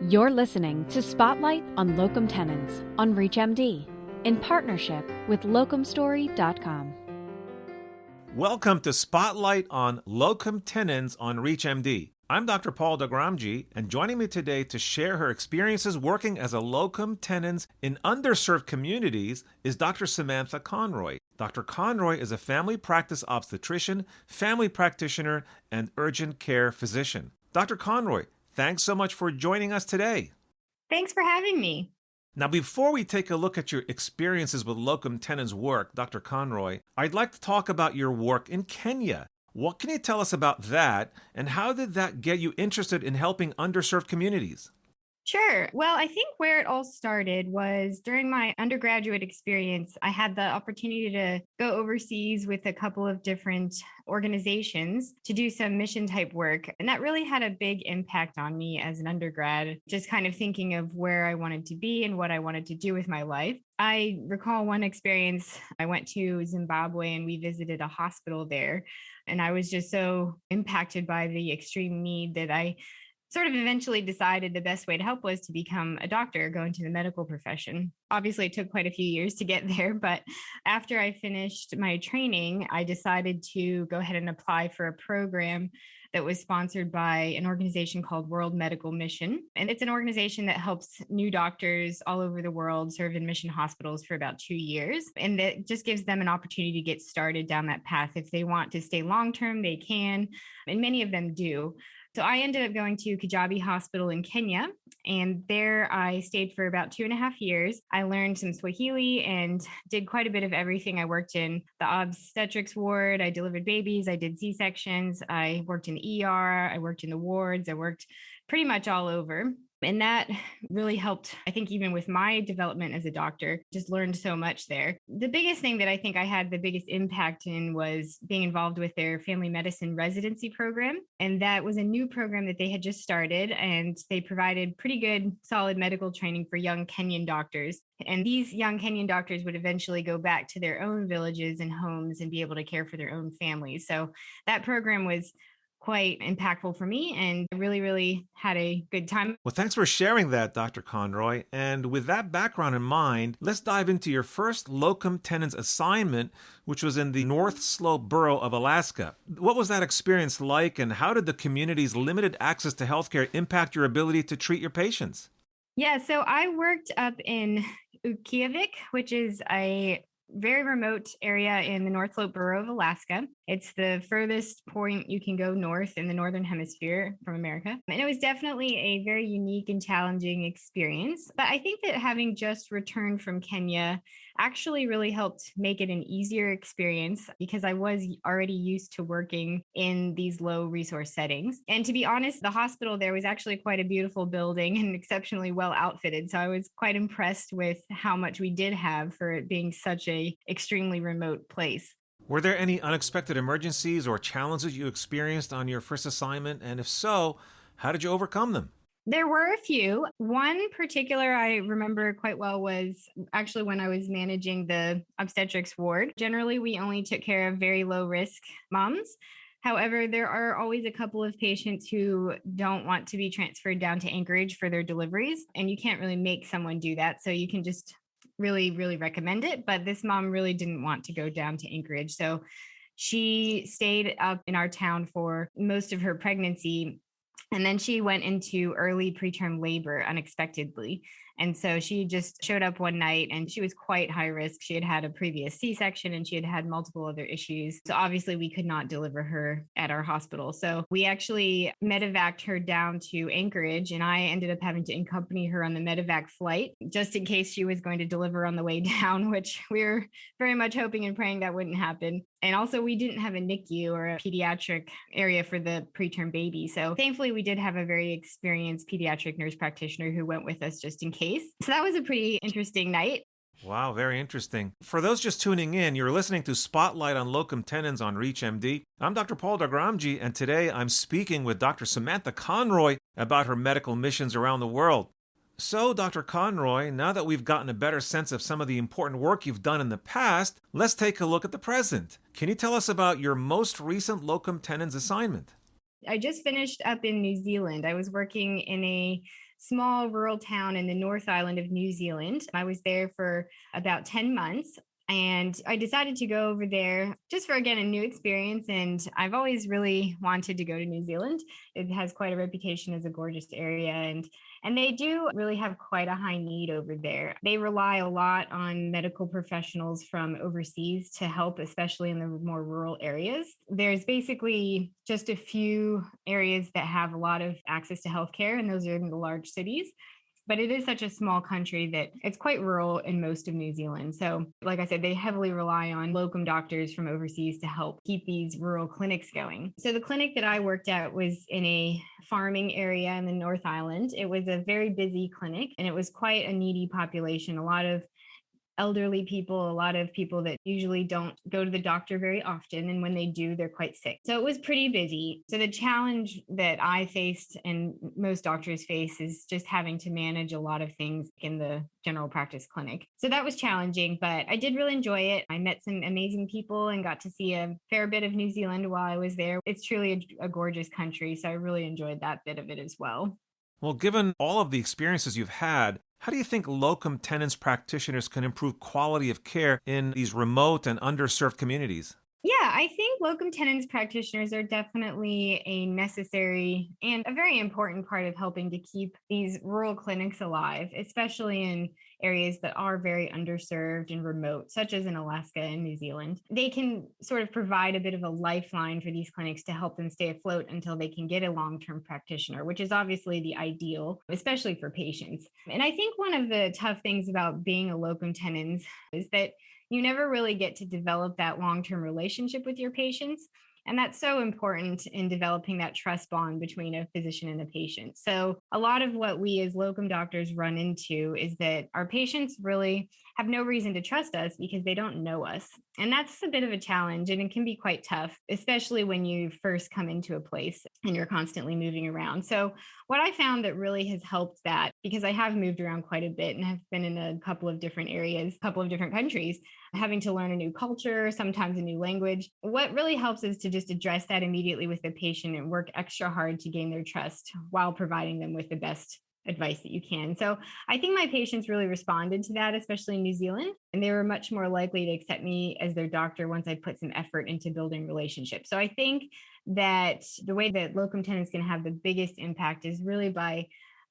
You're listening to Spotlight on Locum Tenens on ReachMD in partnership with locumstory.com. Welcome to Spotlight on Locum Tenens on ReachMD. I'm Dr. Paul Doghramji, and joining me today to share her experiences working as a locum tenens in underserved communities is Dr. Samantha Conroy. Dr. Conroy is a family practice obstetrician, family practitioner, and urgent care physician. Dr. Conroy, thanks so much for joining us today. Thanks for having me. Now, before we take a look at your experiences with locum tenens work, Dr. Conroy, I'd like to talk about your work in Kenya. What can you tell us about that, and how did that get you interested in helping underserved communities? Sure. Well, I think where it all started was during my undergraduate experience. I had the opportunity to go overseas with a couple of different organizations to do some mission type work. And that really had a big impact on me as an undergrad, just kind of thinking of where I wanted to be and what I wanted to do with my life. I recall one experience. I went to Zimbabwe and we visited a hospital there. And I was just so impacted by the extreme need that I sort of eventually decided the best way to help was to become a doctor, go into the medical profession. Obviously, it took quite a few years to get there, but after I finished my training, I decided to go ahead and apply for a program that was sponsored by an organization called World Medical Mission. And it's an organization that helps new doctors all over the world serve in mission hospitals for about 2 years. And that just gives them an opportunity to get started down that path. If they want to stay long-term, they can, and many of them do. So I ended up going to Kajabi Hospital in Kenya, and there I stayed for about 2.5 years. I learned some Swahili and did quite a bit of everything. I worked in the obstetrics ward. I delivered babies. I did C-sections. I worked in the ER. I worked in the wards. I worked pretty much all over. And that really helped, I think, even with my development as a doctor, just learned so much there. The biggest thing that I think I had the biggest impact in was being involved with their family medicine residency program. And that was a new program that they had just started, and they provided pretty good, solid medical training for young Kenyan doctors. And these young Kenyan doctors would eventually go back to their own villages and homes and be able to care for their own families. So that program was quite impactful for me, and I really had a good time. Well, thanks for sharing that, Dr. Conroy. And with that background in mind, let's dive into your first locum tenens assignment, which was in the North Slope borough of Alaska. What was that experience like, and how did the community's limited access to healthcare impact your ability to treat your patients? Yeah, so I worked up in Ukiyavik, which is a very remote area in the North Slope borough of Alaska. It's the furthest point you can go north in the Northern Hemisphere from America. And it was definitely a very unique and challenging experience. But I think that having just returned from Kenya actually really helped make it an easier experience because I was already used to working in these low resource settings. And to be honest, the hospital there was actually quite a beautiful building and exceptionally well outfitted. So I was quite impressed with how much we did have for it being such a extremely remote place. Were there any unexpected emergencies or challenges you experienced on your first assignment? And if so, how did you overcome them? There were a few. One particular I remember quite well was actually when I was managing the obstetrics ward. Generally, we only took care of very low risk moms. However, there are always a couple of patients who don't want to be transferred down to Anchorage for their deliveries, and you can't really make someone do that. So you can just really recommend it. But this mom really didn't want to go down to Anchorage. So she stayed up in our town for most of her pregnancy. And then she went into early preterm labor unexpectedly. And so she just showed up one night and she was quite high risk. She had had a previous C-section and she had had multiple other issues. So obviously we could not deliver her at our hospital. So we actually medevaced her down to Anchorage, and I ended up having to accompany her on the medevac flight just in case she was going to deliver on the way down, which we were very much hoping and praying that wouldn't happen. And also we didn't have a NICU or a pediatric area for the preterm baby. So thankfully we did have a very experienced pediatric nurse practitioner who went with us just in case. So that was a pretty interesting night. Wow, very interesting. For those just tuning in, you're listening to Spotlight on Locum Tenens on ReachMD. I'm Dr. Paul Doghramji, and today I'm speaking with Dr. Samantha Conroy about her medical missions around the world. So, Dr. Conroy, now that we've gotten a better sense of some of the important work you've done in the past, let's take a look at the present. Can you tell us about your most recent locum tenens assignment? I just finished up in New Zealand. I was working in a small rural town in the North Island of New Zealand. I was there for about 10 months. And I decided to go over there just for, again, a new experience. And I've always really wanted to go to New Zealand. It has quite a reputation as a gorgeous area. And they do really have quite a high need over there. They rely a lot on medical professionals from overseas to help, especially in the more rural areas. There's basically just a few areas that have a lot of access to healthcare, and those are in the large cities. But it is such a small country that it's quite rural in most of New Zealand. So, like I said, they heavily rely on locum doctors from overseas to help keep these rural clinics going. So the clinic that I worked at was in a farming area in the North Island. It was a very busy clinic, and it was quite a needy population. A lot of elderly people, a lot of people that usually don't go to the doctor very often. And when they do, they're quite sick. So it was pretty busy. So the challenge that I faced and most doctors face is just having to manage a lot of things in the general practice clinic. So that was challenging, but I did really enjoy it. I met some amazing people and got to see a fair bit of New Zealand while I was there. It's truly a gorgeous country. So I really enjoyed that bit of it as well. Well, given all of the experiences you've had, how do you think locum tenens practitioners can improve quality of care in these remote and underserved communities? Yeah, I think locum tenens practitioners are definitely a necessary and a very important part of helping to keep these rural clinics alive, especially in areas that are very underserved and remote, such as in Alaska and New Zealand. They can sort of provide a bit of a lifeline for these clinics to help them stay afloat until they can get a long-term practitioner, which is obviously the ideal, especially for patients. And I think one of the tough things about being a locum tenens is that you never really get to develop that long-term relationship with your patients. And that's so important in developing that trust bond between a physician and a patient. So a lot of what we as locum doctors run into is that our patients really have no reason to trust us because they don't know us. And that's a bit of a challenge, and it can be quite tough, especially when you first come into a place and you're constantly moving around. So what I found that really has helped that, because I have moved around quite a bit and have been in a couple of different areas, a couple of different countries, having to learn a new culture, sometimes a new language. What really helps is to just address that immediately with the patient and work extra hard to gain their trust while providing them with the best advice that you can. So I think my patients really responded to that, especially in New Zealand, and they were much more likely to accept me as their doctor once I put some effort into building relationships. So I think that the way that locum tenens can have the biggest impact is really by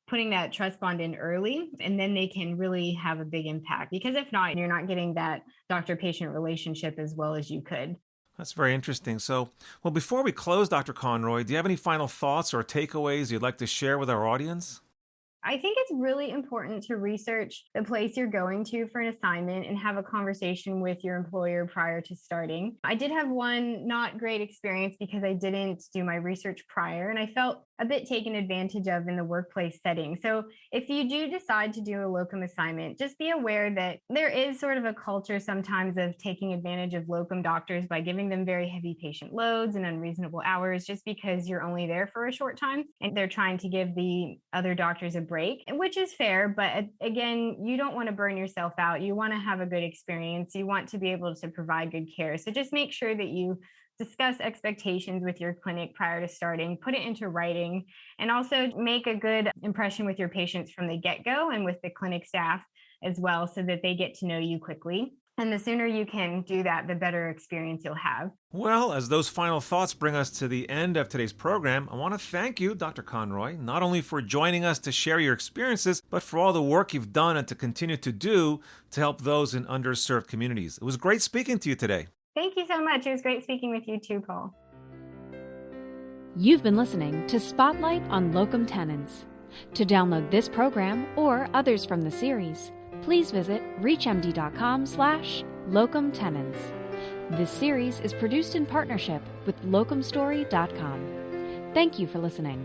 putting that trust bond in early, and then they can really have a big impact. Because if not, you're not getting that doctor-patient relationship as well as you could. That's very interesting. So, well, before we close, Dr. Conroy, do you have any final thoughts or takeaways you'd like to share with our audience? I think it's really important to research the place you're going to for an assignment and have a conversation with your employer prior to starting. I did have one not great experience because I didn't do my research prior, and I felt a bit taken advantage of in the workplace setting. So if you do decide to do a locum assignment, just be aware that there is sort of a culture sometimes of taking advantage of locum doctors by giving them very heavy patient loads and unreasonable hours just because you're only there for a short time and they're trying to give the other doctors a break, which is fair. But again, you don't want to burn yourself out. You want to have a good experience. You want to be able to provide good care. So just make sure that you discuss expectations with your clinic prior to starting, put it into writing, and also make a good impression with your patients from the get-go and with the clinic staff as well, so that they get to know you quickly. And the sooner you can do that, the better experience you'll have. Well, as those final thoughts bring us to the end of today's program, I want to thank you, Dr. Conroy, not only for joining us to share your experiences, but for all the work you've done and to continue to do to help those in underserved communities. It was great speaking to you today. Thank you so much. It was great speaking with you too, Paul. You've been listening to Spotlight on Locum Tenens. To download this program or others from the series, please visit reachmd.com/locum tenens. This series is produced in partnership with locumstory.com. Thank you for listening.